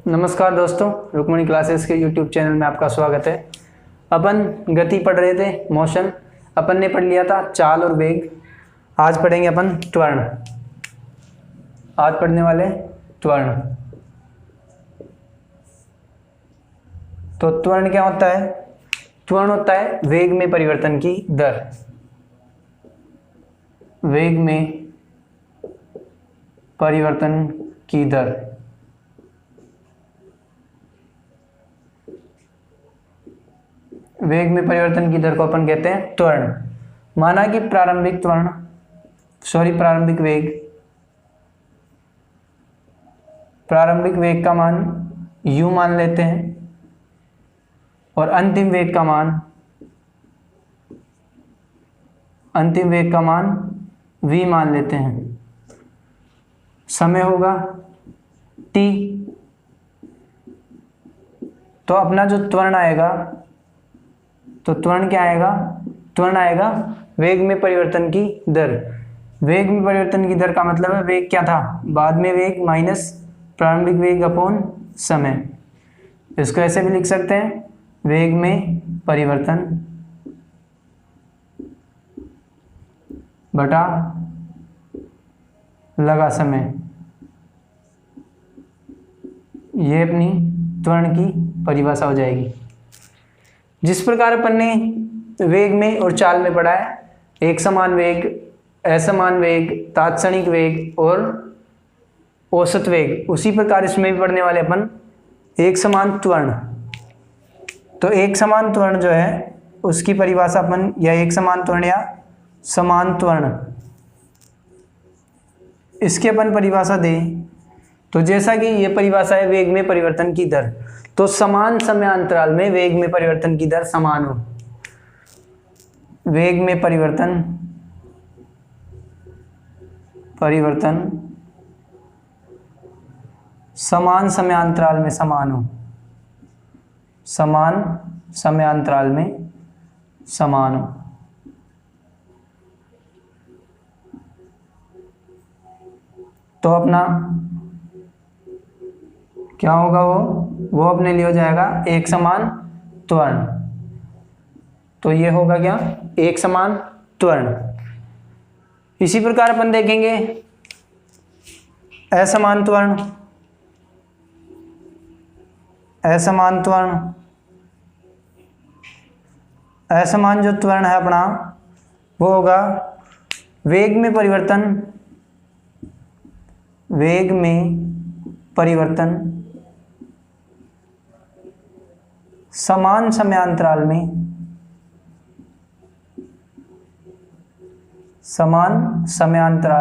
नमस्कार दोस्तों, रुक्मणी क्लासेस के यूट्यूब चैनल में आपका स्वागत है। अपन गति पढ़ रहे थे, मोशन। अपन ने पढ़ लिया था चाल और वेग। आज पढ़ेंगे अपन त्वरण। आज पढ़ने वाले त्वरण। तो त्वरण क्या होता है? त्वरण होता है वेग में परिवर्तन की दर। वेग में परिवर्तन की दर। वेग में परिवर्तन की दर को अपन कहते हैं त्वरण। माना कि प्रारंभिक वेग का मान u मान लेते हैं और अंतिम वेग का मान v मान लेते हैं। समय होगा t। तो अपना जो त्वरण आएगा, तो त्वरण क्या आएगा? त्वरण आएगा वेग में परिवर्तन की दर। वेग में परिवर्तन की दर का मतलब है वेग क्या था? बाद में वेग माइनस प्रारंभिक वेग अपॉन समय। इसको ऐसे भी लिख सकते हैं, वेग में परिवर्तन बटा लगा समय। ये अपनी त्वरण की परिभाषा हो जाएगी। जिस प्रकार अपन ने वेग में और चाल में पढ़ा है, एक समान वेग, असमान वेग, तात्क्षणिक वेग और औसत वेग, उसी प्रकार इसमें भी पढ़ने वाले अपन एक समान त्वरण। तो एक समान त्वरण जो है उसकी परिभाषा अपन, या एक समान त्वरण या समान त्वरण, इसकी अपन परिभाषा दें तो जैसा कि ये परिभाषा है वेग में परिवर्तन की दर, तो समान समय अंतराल में वेग में परिवर्तन की दर समान हो। वेग में परिवर्तन समान समय अंतराल में समान हो। समान समय अंतराल में समान हो। तो अपना क्या होगा? वो अपने लिए हो जाएगा एक समान त्वरण। तो ये होगा क्या? एक समान त्वरण। इसी प्रकार अपन देखेंगे असमान त्वरण। असमान जो त्वरण है अपना, वो होगा वेग में परिवर्तन समान समयांतराल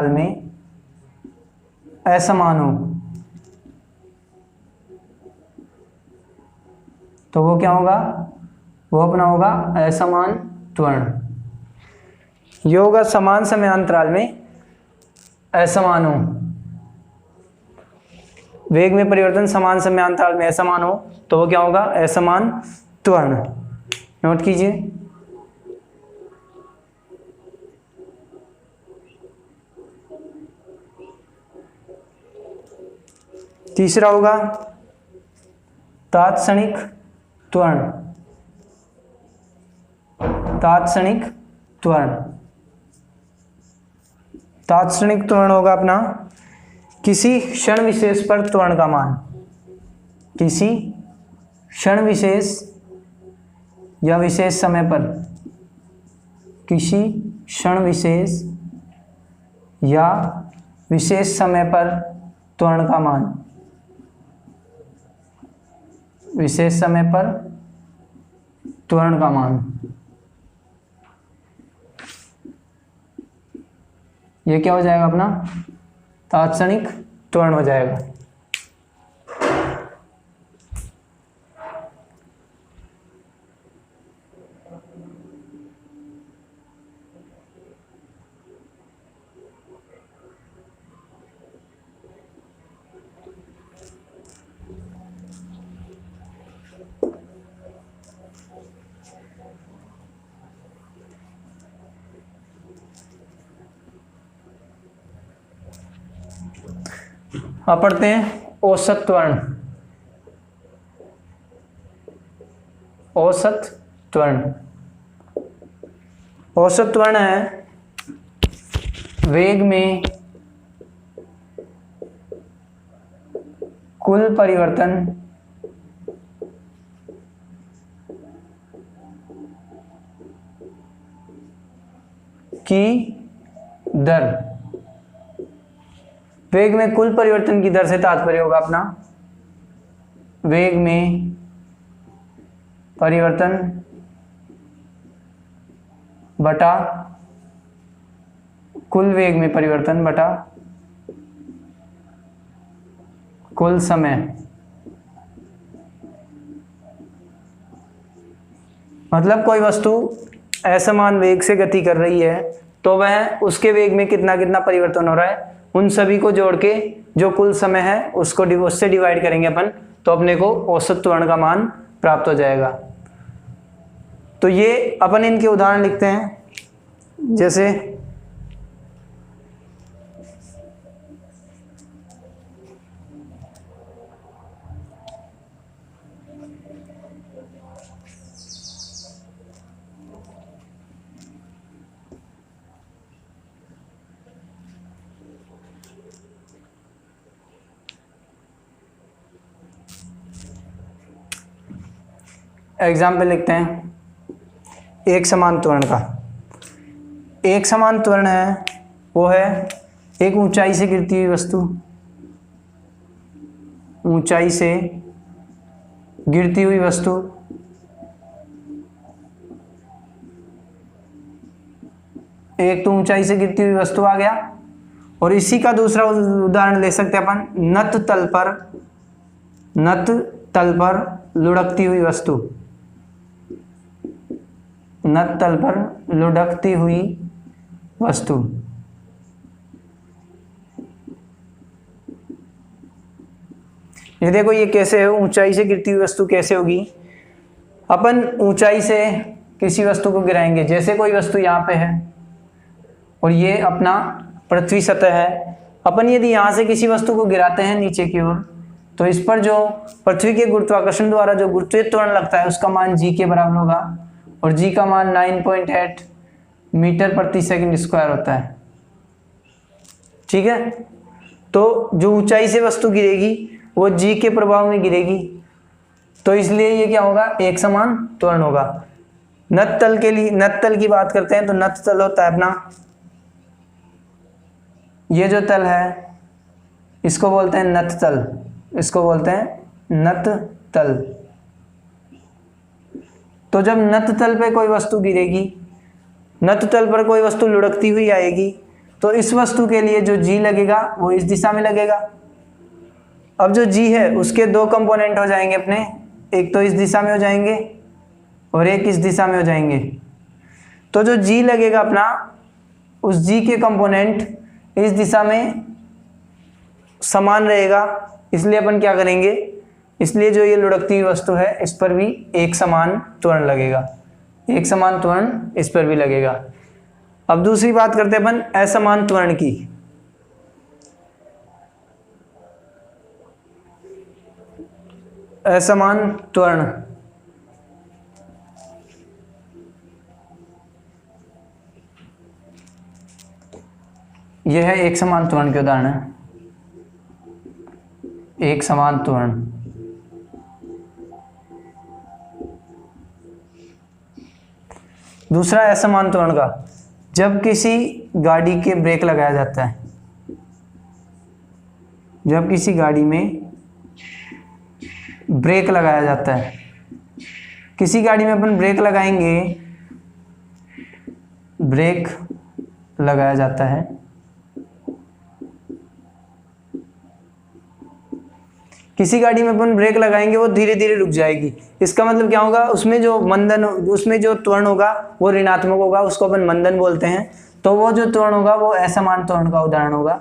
में असमान हो। तो वो क्या होगा? वो अपना होगा असमान त्वरण। ये होगा समान समयांतराल में असमान हो। वेग में परिवर्तन समान समयांतराल में असमान हो, तो वो क्या होगा? असमान त्वरण। नोट कीजिए। तीसरा होगा तात्क्षणिक त्वरण। तात्क्षणिक त्वरण होगा अपना किसी क्षण विशेष पर त्वरण का मान। किसी क्षण विशेष या विशेष समय पर, किसी क्षण विशेष या विशेष समय पर त्वरण का मान। विशेष समय पर त्वरण का मान, ये क्या हो जाएगा अपना? तात्क्षणिक त्वरण हो जाएगा। अब पढ़ते हैं औसत त्वरण। औसत त्वरण। औसत त्वरण है वेग में कुल परिवर्तन की दर। वेग में कुल परिवर्तन की दर से तात्पर्य होगा अपना वेग में परिवर्तन बटा कुल वेग में परिवर्तन बटा कुल समय। मतलब कोई वस्तु असमान वेग से गति कर रही है तो वह उसके वेग में कितना कितना परिवर्तन हो रहा है, उन सभी को जोड़ के जो कुल समय है उसको उससे डिवाइड करेंगे अपन, तो अपने को औसत त्वरण का मान प्राप्त हो जाएगा। तो ये अपन इनके उदाहरण लिखते हैं। जैसे एग्जाम्पल लिखते हैं एक समान त्वरण का। एक समान त्वरण है वो है एक ऊंचाई से गिरती हुई वस्तु, ऊंचाई से गिरती हुई वस्तु एक तो ऊंचाई से गिरती हुई वस्तु आ गया, और इसी का दूसरा उदाहरण ले सकते हैं अपन नत तल पर लुढ़कती हुई वस्तु, नत तल पर लुढ़कती हुई वस्तु। ये देखो ये कैसे है, ऊंचाई से गिरती हुई वस्तु कैसे होगी। अपन ऊंचाई से किसी वस्तु को गिराएंगे, जैसे कोई वस्तु यहाँ पे है और ये अपना पृथ्वी सतह है। अपन यदि यहाँ से किसी वस्तु को गिराते हैं नीचे की ओर, तो इस पर जो पृथ्वी के गुरुत्वाकर्षण द्वारा जो गुरुत्वीय त्वरण लगता है उसका मान g के बराबर होगा, और g का मान 9.8 मीटर प्रति सेकंड स्क्वायर होता है। ठीक है, तो जो ऊंचाई से वस्तु गिरेगी वो g के प्रभाव में गिरेगी, तो इसलिए ये क्या होगा, एक समान त्वरण होगा। नत तल के लिए, नत तल की बात करते हैं तो नत तल होता है अपना, ये जो तल है इसको बोलते हैं नत तल, इसको बोलते हैं नत तल। तो जब नत तल पे कोई वस्तु गिरेगी, नत तल पर कोई वस्तु लुढ़कती हुई आएगी, तो इस वस्तु के लिए जो g लगेगा वो इस दिशा में लगेगा। अब जो g है उसके दो कंपोनेंट हो जाएंगे अपने, एक तो इस दिशा में हो जाएंगे और एक इस दिशा में हो जाएंगे। तो जो g लगेगा अपना, उस g के कंपोनेंट इस दिशा में समान रहेगा, इसलिए अपन क्या करेंगे, इसलिए जो ये लुढ़कती हुई वस्तु है इस पर भी एक समान त्वरण लगेगा, एक समान त्वरण इस पर भी लगेगा। अब दूसरी बात करते हैं अपन असमान त्वरण की। असमान त्वरण, यह है एक समान त्वरण के उदाहरण है। एक समान त्वरण, दूसरा असमान त्वरण का, जब किसी गाड़ी के ब्रेक लगाया जाता है, जब किसी गाड़ी में ब्रेक लगाया जाता है, किसी गाड़ी में अपन ब्रेक लगाएंगे, ब्रेक लगाया जाता है, किसी गाड़ी में अपन ब्रेक लगाएंगे वो धीरे धीरे रुक जाएगी। इसका मतलब क्या होगा, उसमें जो मंदन, उसमें जो त्वरण होगा वो ऋणात्मक होगा, उसको अपन मंदन बोलते हैं। तो वो जो त्वरण होगा वो असमान त्वरण का उदाहरण होगा,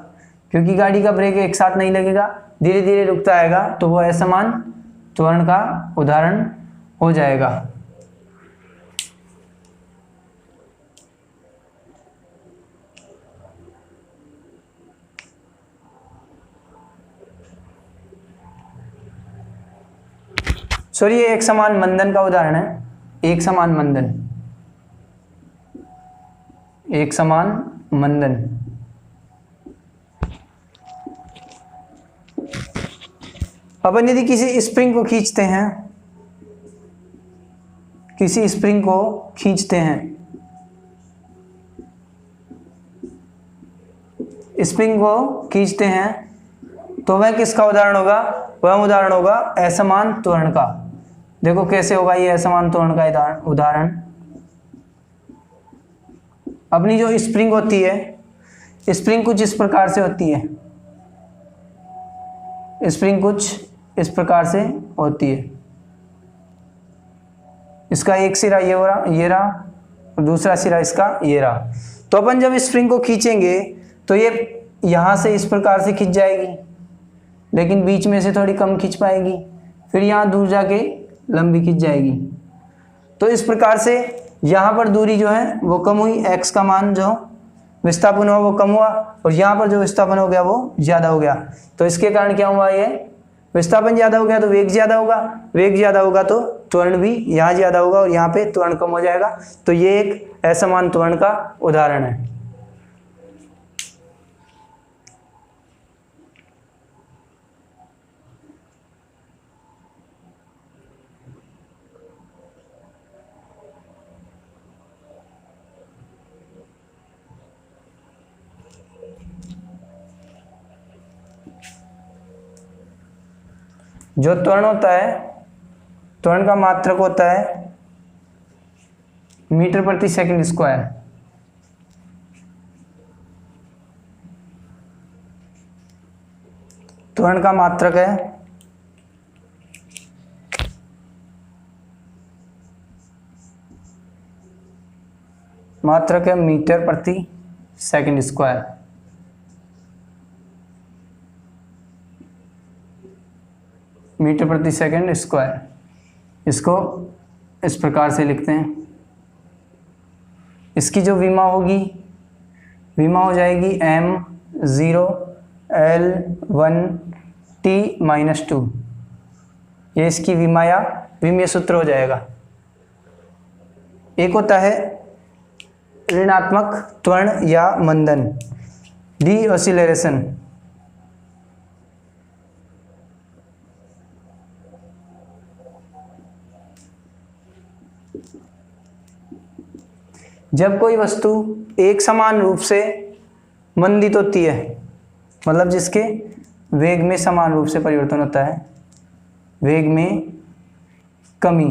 क्योंकि गाड़ी का ब्रेक एक साथ नहीं लगेगा, धीरे धीरे रुकता आएगा, तो वो असमान त्वरण का उदाहरण हो जाएगा। सॉरी, ये एक समान मंदन का उदाहरण है। एक समान मंदन, एक समान मंदन। अपन यदि किसी स्प्रिंग को खींचते हैं, किसी स्प्रिंग को खींचते हैं, स्प्रिंग को खींचते हैं, तो वह किसका उदाहरण होगा? वह उदाहरण होगा असमान त्वरण का। देखो कैसे होगा ये असमान त्वरण का उदाहरण। अपनी जो स्प्रिंग होती है, स्प्रिंग कुछ इस प्रकार से होती है, स्प्रिंग कुछ इस प्रकार से होती है। इसका एक सिरा ये रहा और दूसरा सिरा इसका ये रहा। तो अपन जब स्प्रिंग को खींचेंगे तो ये यहाँ से इस प्रकार से खींच जाएगी, लेकिन बीच में से थोड़ी कम खींच पाएगी, फिर यहाँ दूर जाके लंबी खींच जाएगी। तो इस प्रकार से यहाँ पर दूरी जो है वो कम हुई, x का मान जो विस्थापन हुआ वो कम हुआ, और यहाँ पर जो विस्थापन हो गया वो ज़्यादा हो गया। तो इसके कारण क्या हुआ? ये विस्थापन ज़्यादा हो गया तो वेग ज़्यादा होगा, वेग ज़्यादा होगा तो त्वरण भी यहाँ ज़्यादा होगा और यहाँ पे त्वरण कम हो जाएगा। तो ये एक असमान त्वरण का उदाहरण है। जो त्वरण होता है, त्वरण का मात्रक होता है मीटर प्रति सेकंड स्क्वायर। त्वरण का मात्रक है मीटर प्रति सेकंड स्क्वायर। मीटर प्रति सेकंड स्क्वायर। इसको इस प्रकार से लिखते हैं। इसकी जो विमा होगी, विमा हो जाएगी m0 L1 T-2। ये इसकी विमा या विमीय सूत्र हो जाएगा। एक होता है ऋणात्मक त्वरण या मंदन, डी ऑसिलेशन। जब कोई वस्तु एक समान रूप से मंदित होती है, मतलब जिसके वेग में समान रूप से परिवर्तन होता है, वेग में कमी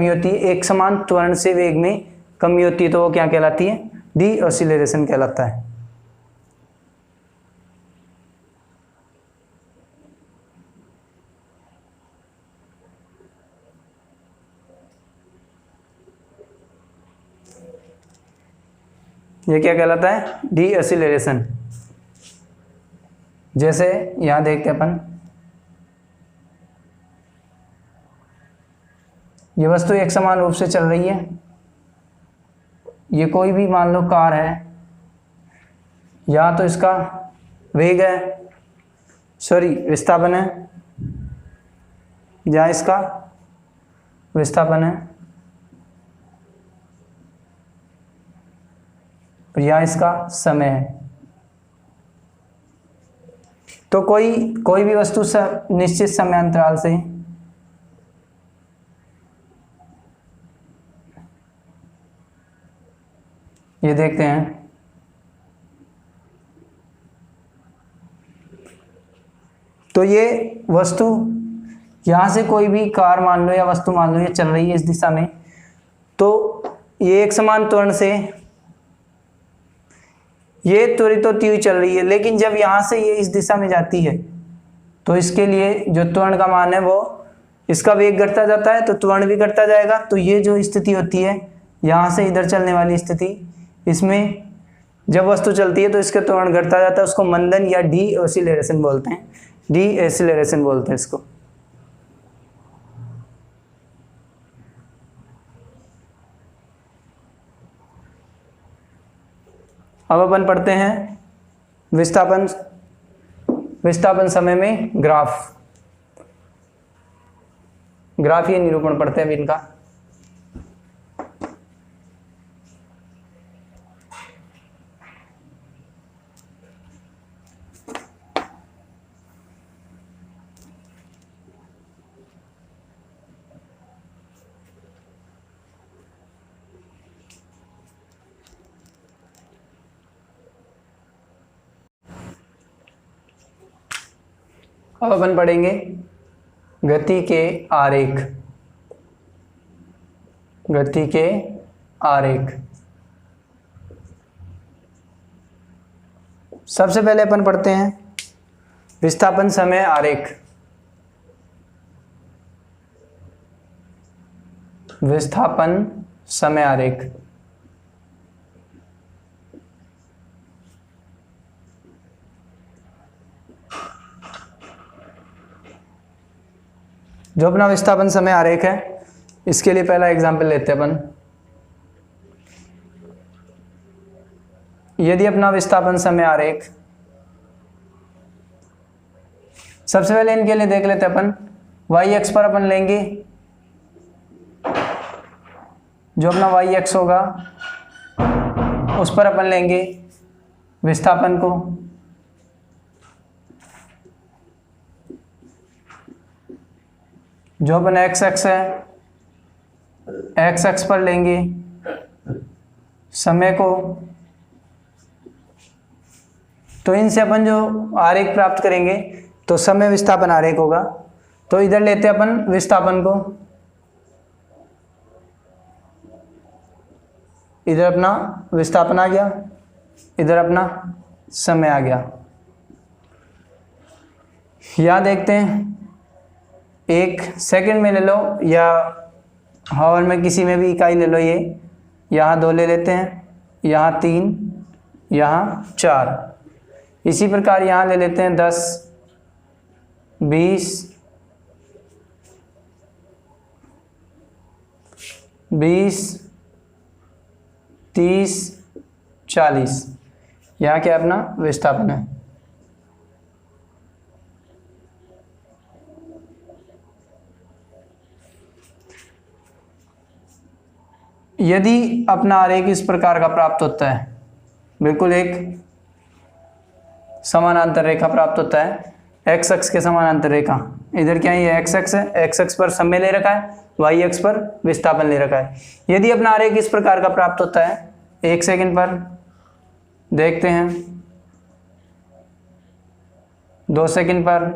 होती है, एक समान त्वरण से वेग में कमी होती है, तो वो क्या कहलाती है? डी ऑसिलेशन कहलाता है। ये क्या कहलाता है? D oscillation. जैसे यहां देखते अपन, ये वस्तु एक समान रूप से चल रही है। ये कोई भी मान लो कार है, या तो इसका वेग है, विस्थापन है, या इसका विस्थापन है, और या इसका समय है। तो कोई भी वस्तु निश्चित समय अंतराल से ये देखते हैं, तो ये वस्तु यहाँ से कोई भी कार मान लो या वस्तु मान लो, ये चल रही है इस दिशा में, तो ये एक समान त्वरण से ये त्वरित होती हुई चल रही है। लेकिन जब यहाँ से ये इस दिशा में जाती है, तो इसके लिए जो त्वरण का मान है वो, इसका वेग घटता जाता है तो त्वरण भी घटता जाएगा। तो ये जो स्थिति होती है यहाँ से इधर चलने वाली स्थिति, इसमें जब वस्तु चलती है तो इसका त्वरण घटता जाता है, उसको मंदन या डी ऑसिलेशन बोलते हैं। डी ऑसिलेशन बोलते हैं इसको। अब अपन पढ़ते हैं विस्थापन समय में ग्राफ। ग्राफीय निरूपण पढ़ते हैं अभी इनका। अब अपन पढ़ेंगे गति के आरेख। गति के आरेख। सबसे पहले अपन पढ़ते हैं विस्थापन समय आरेख। विस्थापन समय आरेख। जो अपना विस्थापन समय आरेख है, इसके लिए पहला एग्जाम्पल लेते हैं अपन। यदि अपना विस्थापन समय आरेख, सबसे पहले इनके लिए देख लेते हैं अपन। वाई एक्स पर अपन लेंगे, जो अपना वाई एक्स होगा उस पर अपन लेंगे विस्थापन को। जो अपन एक्स एक्स है, एक्स एक्स पर लेंगे समय को। तो इनसे अपन जो आरेख प्राप्त करेंगे तो समय विस्थापन आरेख होगा। तो इधर लेते हैं अपन विस्थापन को, इधर अपना विस्थापन आ गया, इधर अपना समय आ गया। यहां देखते हैं, 1 सेकंड में ले लो या हावर में, किसी में भी इकाई ले लो। ये यहाँ 2 ले लेते हैं, यहाँ 3, यहाँ 4। इसी प्रकार यहाँ ले लेते हैं 10, 20, 30, 40। यहाँ क्या अपना विस्थापन है। यदि अपना आरेख इस प्रकार का प्राप्त होता है, बिल्कुल एक समानांतर रेखा प्राप्त होता है, एक्स अक्ष के समानांतर रेखा। इधर क्या है, ये एक्स अक्ष है, एक्स अक्ष पर समय ले रखा है, वाई अक्ष पर विस्थापन ले रखा है। यदि अपना आरेख इस प्रकार का प्राप्त होता है, 1 सेकंड पर देखते हैं, 2 सेकंड पर,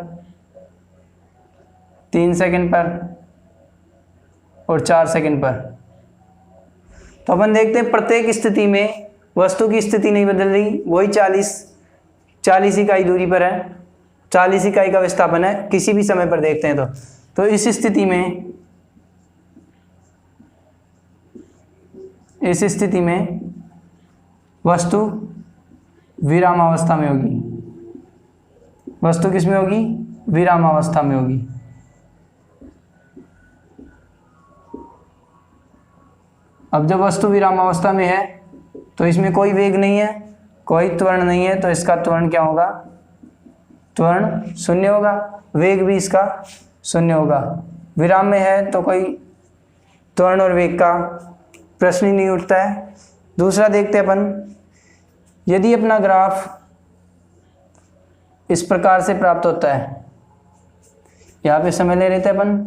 3 सेकंड पर और 4 सेकंड पर। तो अपन देखते हैं प्रत्येक स्थिति में वस्तु की स्थिति नहीं बदल रही, वही 40 इकाई दूरी पर है, 40 इकाई का विस्थापन है किसी भी समय पर देखते हैं। तो इस स्थिति में वस्तु विरामावस्था में होगी। वस्तु किस में होगी, विरामावस्था में होगी। अब जब वस्तु विरामावस्था में है तो इसमें कोई वेग नहीं है, कोई त्वरण नहीं है, तो इसका त्वरण क्या होगा, त्वरण 0 होगा, वेग भी इसका 0 होगा। विराम में है तो कोई त्वरण और वेग का प्रश्न ही नहीं उठता है। दूसरा देखते हैं अपन, यदि अपना ग्राफ इस प्रकार से प्राप्त होता है, यहाँ पे समय ले लेते हैं अपन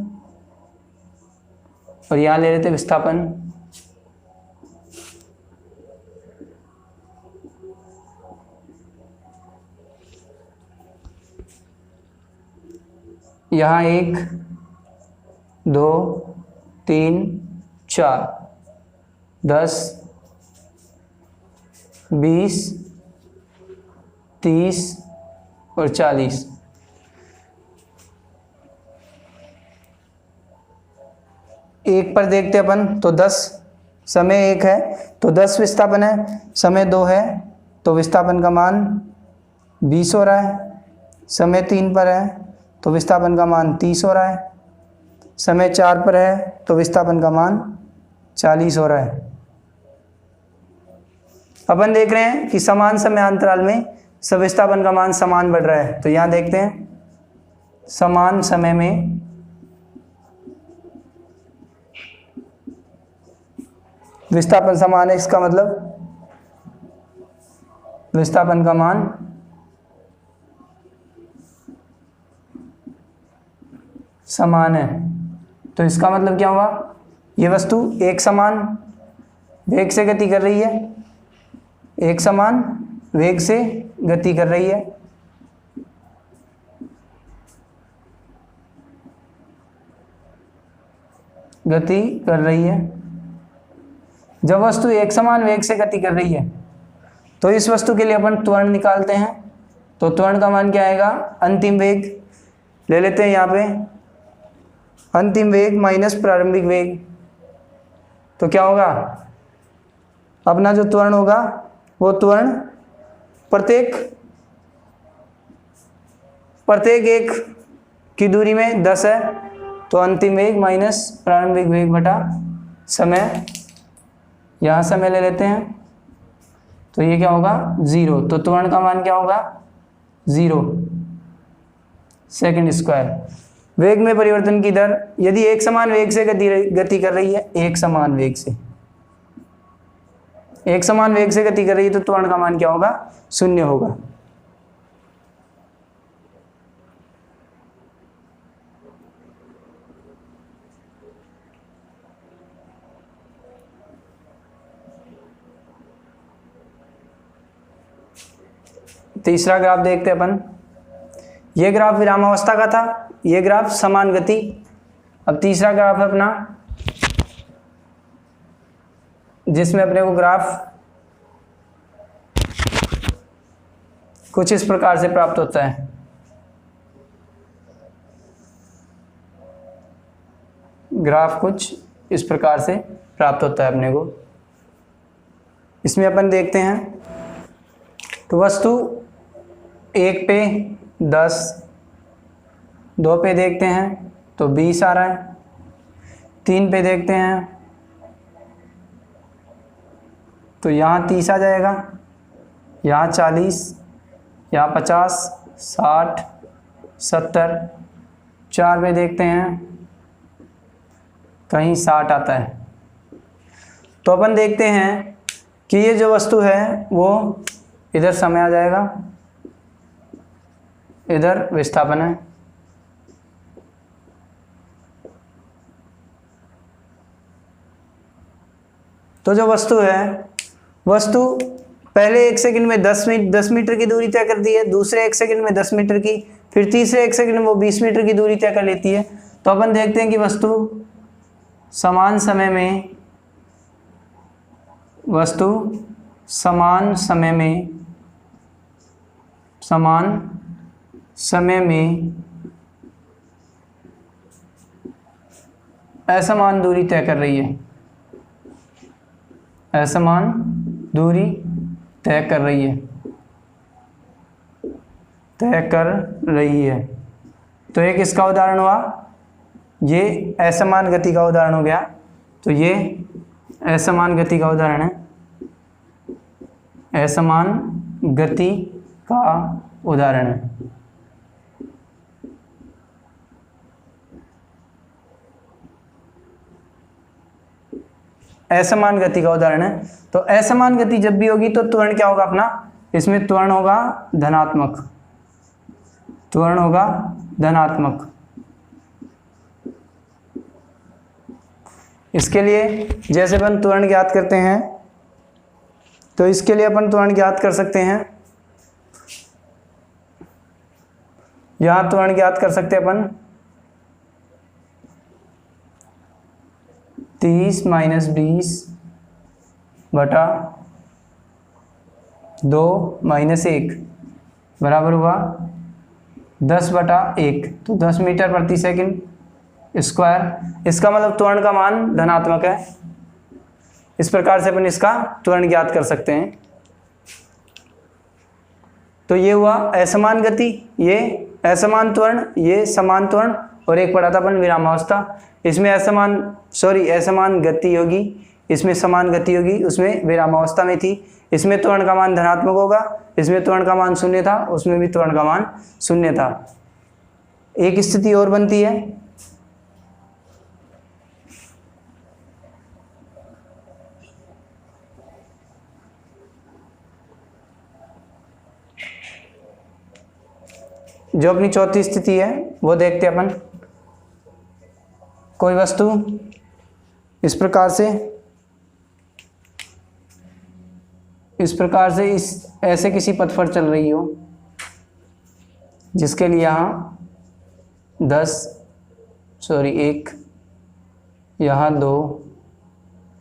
और यहाँ ले लेते विस्थापन। यहाँ 1, 2, 3, 4, 10, 20, 30 और 40। एक पर देखते अपन तो 10, समय 1 है तो 10 विस्थापन है, समय 2 है तो विस्थापन का मान 20 हो रहा है, समय 3 पर है तो विस्थापन का मान 30 हो रहा है, समय 4 पर है तो विस्थापन का मान 40 हो रहा है। अपन देख रहे हैं कि समान समय अंतराल में सब विस्थापन का मान समान बढ़ रहा है। तो यहाँ देखते हैं समान समय में विस्थापन समान है, इसका मतलब विस्थापन का मान समान है। तो इसका मतलब क्या हुआ, ये वस्तु एक समान वेग से गति कर रही है, एक समान वेग से गति कर रही है। गति कर रही है। जब वस्तु एक समान वेग से गति कर रही है तो इस वस्तु के लिए अपन त्वरण निकालते हैं। तो त्वरण का मान क्या आएगा, अंतिम वेग ले लेते हैं यहाँ पे, अंतिम वेग माइनस प्रारंभिक वेग। तो क्या होगा, अपना जो त्वरण होगा वो त्वरण प्रत्येक एक की दूरी में 10 है। तो अंतिम वेग माइनस प्रारंभिक वेग बटा समय, यहाँ समय ले लेते हैं तो ये क्या होगा 0। तो त्वरण का मान क्या होगा 0 सेकंड स्क्वायर। वेग में परिवर्तन की दर, यदि एक समान वेग से गति कर रही है, एक समान वेग से गति कर रही है, तो त्वरण का मान क्या होगा 0 होगा। तीसरा ग्राफ देखते हैं अपन। ये ग्राफ विरामावस्था का था, ये ग्राफ समान गति। अब तीसरा ग्राफ है अपना, जिसमें अपने को ग्राफ कुछ इस प्रकार से प्राप्त होता है। ग्राफ कुछ इस प्रकार से प्राप्त होता है अपने को। इसमें अपन देखते हैं तो वस्तु 1 पे 10, 2 पे देखते हैं तो 20 आ रहा है, 3 पे देखते हैं तो यहाँ 30 आ जाएगा, यहाँ 40, यहाँ 50, 60, 70, 4 पे देखते हैं कहीं 60 आता है। तो अपन देखते हैं कि ये जो वस्तु है वो इधर समय आ जाएगा, इधर विस्थापन है। तो जो वस्तु है, वस्तु पहले 1 सेकंड में 10 मीटर की दूरी तय कर दी है, दूसरे 1 सेकंड में 10 मीटर की, फिर तीसरे 1 सेकंड में वो 20 मीटर की दूरी तय कर लेती है। तो अपन देखते हैं कि वस्तु समान समय में असमान दूरी तय कर रही है, असमान दूरी तय कर रही है। तो एक इसका उदाहरण हुआ, ये असमान गति का उदाहरण हो गया। तो ये असमान गति का उदाहरण है, असमान गति का उदाहरण है। असमान गति का उदाहरण है। तो असमान गति जब भी होगी तो त्वरण क्या होगा अपना, इसमें त्वरण होगा धनात्मक। इसके लिए जैसे अपन त्वरण ज्ञात करते हैं, तो इसके लिए अपन त्वरण ज्ञात कर सकते हैं। यहाँ त्वरण ज्ञात कर सकते हैं अपन 30 - 20 बटा 2 - 1 बराबर हुआ 10 बटा 1। तो 10 मीटर प्रति सेकंड स्क्वायर। इसका मतलब त्वरण का मान धनात्मक है। इस प्रकार से अपन इसका त्वरण ज्ञात कर सकते हैं। तो ये हुआ असमान गति, ये असमान त्वरण, ये समान त्वरण, और एक पढ़ा था अपन विरामावस्था। इसमें असमान गति होगी, इसमें समान गति होगी, उसमें विरामावस्था में थी। इसमें त्वरण का मान धनात्मक होगा, इसमें त्वरण का मान 0 था, उसमें भी त्वरण का मान 0 था। एक स्थिति और बनती है, जो अपनी चौथी स्थिति है वो देखते हैं अपन। कोई वस्तु इस प्रकार से इस ऐसे किसी पथ पर चल रही हो जिसके लिए यहाँ 1, यहाँ 2,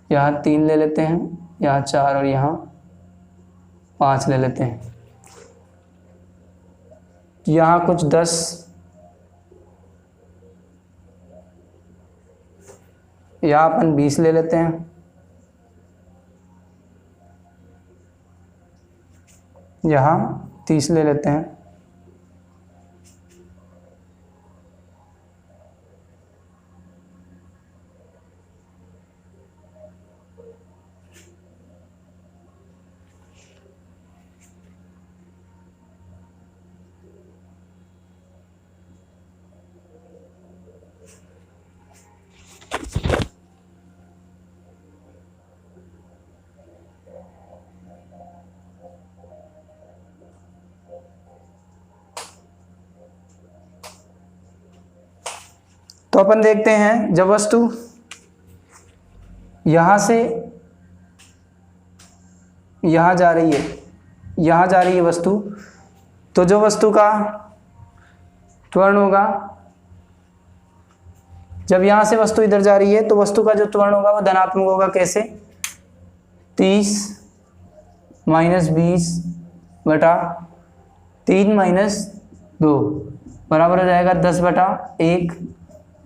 यहाँ 3 ले लेते हैं, यहाँ 4 और यहाँ 5 ले लेते हैं। यहाँ कुछ 10, यहाँ अपन 20 ले लेते हैं, यहाँ 30 ले लेते हैं। तो अपन देखते हैं जब वस्तु यहाँ से यहाँ जा रही है वस्तु, तो जो वस्तु का त्वरण होगा, जब यहाँ से वस्तु इधर जा रही है तो वस्तु का जो त्वरण होगा वो धनात्मक होगा। कैसे? 30 - 20 बटा 3 - 2 बराबर हो जाएगा 10/1,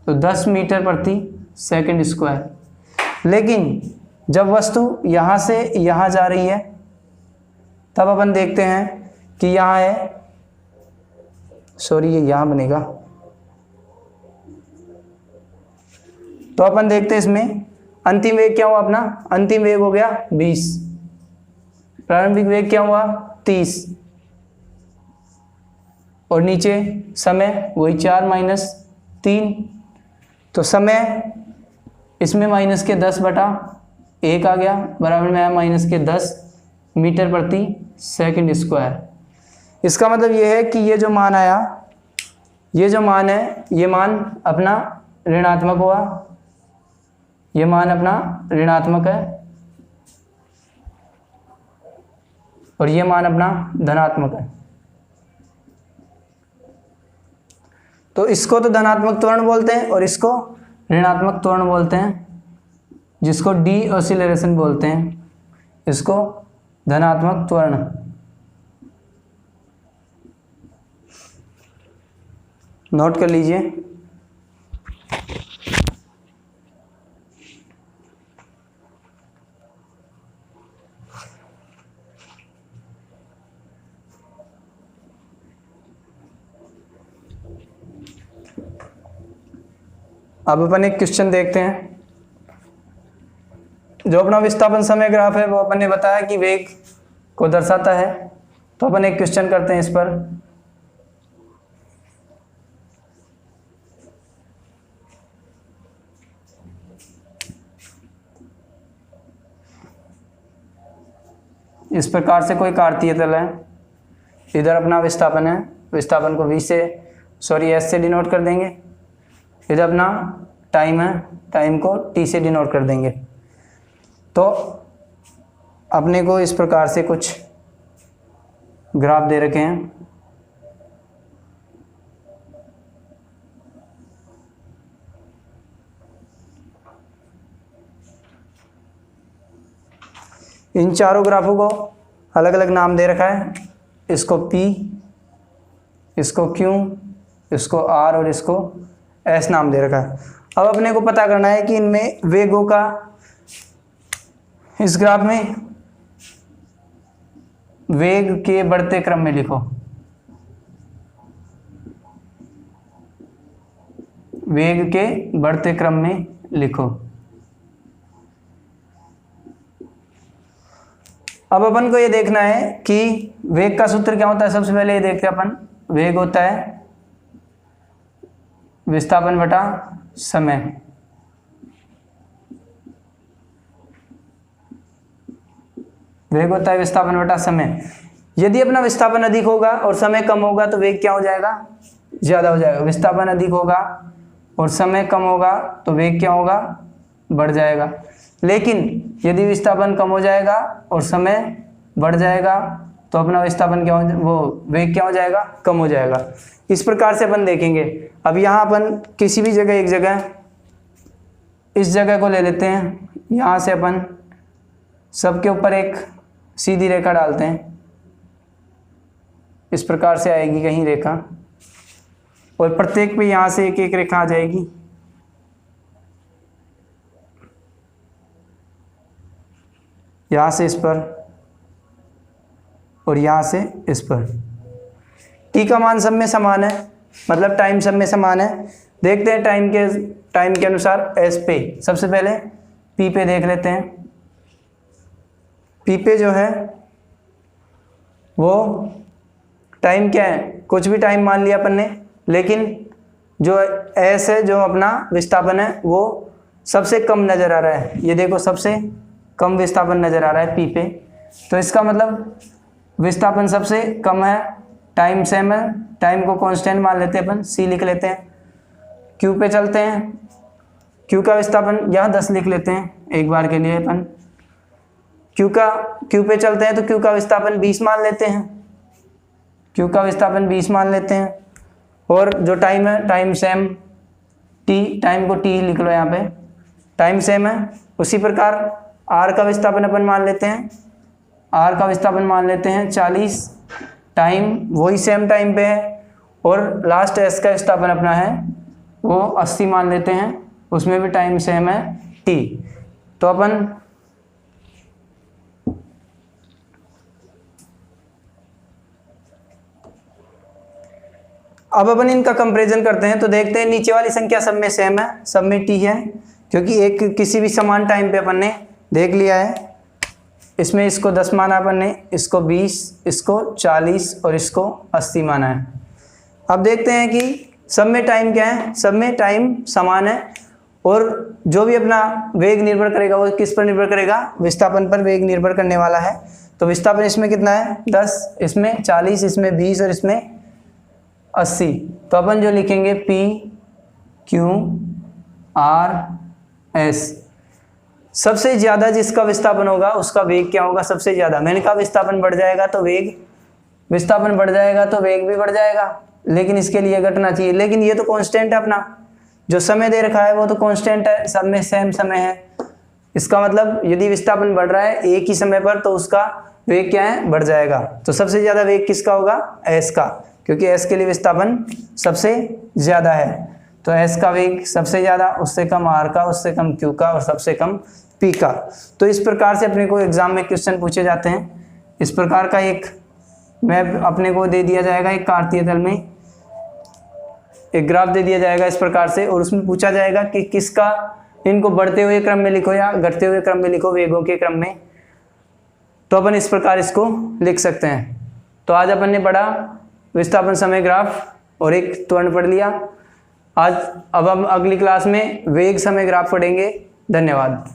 तो 10 मीटर प्रति सेकंड स्क्वायर। लेकिन जब वस्तु यहाँ से यहाँ जा रही है तब अपन देखते हैं कि यहाँ है, सॉरी ये यहाँ बनेगा, तो अपन देखते हैं इसमें अंतिम वेग क्या हुआ अपना। अंतिम वेग हो गया 20, प्रारंभिक वेग क्या हुआ 30, और नीचे समय वही 4 - 3, तो समय इसमें -10/1 आ गया, बराबर में आया -10 मीटर प्रति सेकंड स्क्वायर। इसका मतलब ये है कि ये जो मान आया, ये जो मान है, ये मान अपना ऋणात्मक हुआ, ये मान अपना ऋणात्मक है, और ये मान अपना धनात्मक है। तो इसको तो धनात्मक त्वरण बोलते हैं और इसको ऋणात्मक त्वरण बोलते हैं, जिसको डी ऑसिलेशन बोलते हैं, इसको धनात्मक त्वरण। नोट कर लीजिए। अब अपन एक क्वेश्चन देखते हैं। जो अपना विस्थापन समय ग्राफ है वो अपन ने बताया कि वेग को दर्शाता है, तो अपन एक क्वेश्चन करते हैं इस पर। इस प्रकार से कोई कार्तीय तल है, इधर अपना विस्थापन है, विस्थापन को v से एस से डिनोट कर देंगे, इधर अपना टाइम है, टाइम को t से डिनोट कर देंगे। तो अपने को इस प्रकार से कुछ ग्राफ दे रखे हैं। इन चारों ग्राफों को अलग अलग नाम दे रखा है, इसको P, इसको Q, इसको R और इसको S नाम दे रखा है। अब अपने को पता करना है कि इनमें वेगों का, इस ग्राफ में वेग के बढ़ते क्रम में लिखो, वेग के बढ़ते क्रम में लिखो। अब अपन को ये देखना है कि वेग का सूत्र क्या होता है। सबसे पहले ये देखते हैं अपन, वेग होता है विस्थापन बटा समय। वेग होता है विस्थापन बटा समय। यदि अपना विस्थापन अधिक होगा और समय कम होगा तो वेग क्या हो जाएगा, ज़्यादा हो जाएगा। विस्थापन अधिक होगा और समय कम होगा तो वेग क्या होगा, बढ़ जाएगा। लेकिन यदि विस्थापन कम हो जाएगा और समय बढ़ जाएगा तो अपना विस्थापन क्या हो, वो वेग क्या हो जाएगा, कम हो जाएगा। इस प्रकार से अपन देखेंगे। अब यहाँ अपन किसी भी जगह, एक जगह इस जगह को ले लेते हैं, यहाँ से अपन सबके ऊपर एक सीधी रेखा डालते हैं। इस प्रकार से आएगी कहीं रेखा, और प्रत्येक पे यहाँ से एक एक रेखा आ जाएगी। यहाँ से इस पर और यहाँ से इस पर। टी का मान सब में समान है, मतलब टाइम सब में समान है। देखते हैं टाइम के अनुसार एस पे। सबसे पहले पी पे देख लेते हैं। पी पे जो है वो टाइम क्या है, कुछ भी टाइम मान लिया अपन ने, लेकिन जो एस है, जो अपना विस्थापन है, वो सबसे कम नज़र आ रहा है। ये देखो सबसे कम विस्थापन नज़र आ रहा है पी पे, तो इसका मतलब विस्थापन सबसे कम है, टाइम सेम है। टाइम को कांस्टेंट मान लेते हैं अपन, सी लिख लेते हैं। क्यू पे चलते हैं, क्यू का विस्थापन यहाँ 10 लिख लेते हैं एक बार के लिए अपन। क्यू पे चलते हैं तो क्यू का विस्थापन 20 मान लेते हैं। क्यू का विस्थापन 20 मान लेते हैं। और जो टाइम है, टाइम सेम, टी, टाइम को टी लिख लो यहाँ पे, टाइम सेम है। उसी प्रकार आर का विस्थापन अपन मान लेते हैं। आर का विस्थापन मान लेते हैं 40, टाइम वही सेम टाइम पे है। और लास्ट एस का विस्थापन अपना है वो 80 मान लेते हैं, उसमें भी टाइम सेम है टी। तो अपन अब अपन इनका कंपैरिजन करते हैं। तो देखते हैं नीचे वाली संख्या सब में सेम है, सब में टी है, क्योंकि एक किसी भी समान टाइम पे अपन ने देख लिया है। इसमें इसको 10 माना अपन ने, इसको 20, इसको 40 और इसको 80 माना है। अब देखते हैं कि सब में टाइम क्या है, सब में टाइम समान है। और जो भी अपना वेग निर्भर करेगा वो किस पर निर्भर करेगा, विस्थापन पर वेग निर्भर करने वाला है। तो विस्थापन इसमें कितना है 10, इसमें 40, इसमें 20 और इसमें 80। तो अपन जो लिखेंगे P Q R S, सबसे ज़्यादा जिसका विस्थापन होगा उसका वेग क्या होगा, सबसे ज़्यादा। मैंने कहा विस्थापन बढ़ जाएगा तो वेग, विस्थापन बढ़ जाएगा तो वेग भी बढ़ जाएगा, लेकिन इसके लिए घटना चाहिए। लेकिन ये तो कांस्टेंट है, अपना जो समय दे रखा है वो तो कांस्टेंट है, सब में सेम समय है। इसका मतलब यदि विस्थापन बढ़ रहा है एक ही समय पर तो उसका वेग क्या है, बढ़ जाएगा। तो सबसे ज़्यादा वेग किसका होगा, एस का, क्योंकि एस के लिए विस्थापन सबसे ज़्यादा है। तो एस का वेग सबसे ज़्यादा, उससे कम आर का, उससे कम क्यू का और सबसे कम पी का। तो इस प्रकार से अपने को एग्जाम में क्वेश्चन पूछे जाते हैं। इस प्रकार का एक मैप अपने को दे दिया जाएगा, एक कार्तीय तल में एक ग्राफ दे दिया जाएगा इस प्रकार से, और उसमें पूछा जाएगा कि किसका, इनको बढ़ते हुए क्रम में लिखो या घटते हुए क्रम में लिखो, वेगों के क्रम में। तो अपन इस प्रकार इसको लिख सकते हैं। तो आज अपन ने पढ़ा विस्थापन समय ग्राफ और एक त्वरण पढ़ लिया आज। अब हम अगली क्लास में वेग समय ग्राफ पढ़ेंगे। धन्यवाद।